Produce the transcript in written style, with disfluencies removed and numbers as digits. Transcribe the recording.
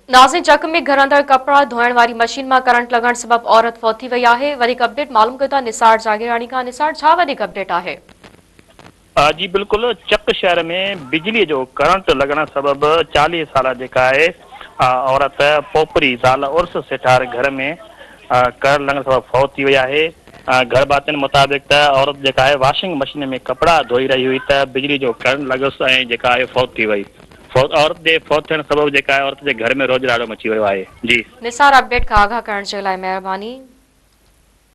नाज़िक चक में घर अंदर कपड़ा धोइण वारी मशीन में करंट लगण सबब औरत फौत थी वई आहे। वधीक अपडेट मालूम कयो था निसार जागीरानी का। निसार छा वधीक अपडेट आहे? जी बिल्कुल, चक शहर में बिजली जो करंट लगण सबब 40 साल जेका आहे औरत पोपरी ज़ाल उर्स सेठार घर में करंट लगण सबब फौत थी वई आहे। घर बातिन मुताबिक त औरत जेका आहे वॉशिंग मशीन में कपड़ा धोई रही हुई त बिजली जो करंट लॻुसि ऐं जेका आहे फौत थी वई। औरत जे फौत थियण सबब जेका आहे औरत जे घर में रोज ॾाढो मची वियो आहे। जी निसार अपडेट का आगाह करण जे लाइ महिरबानी।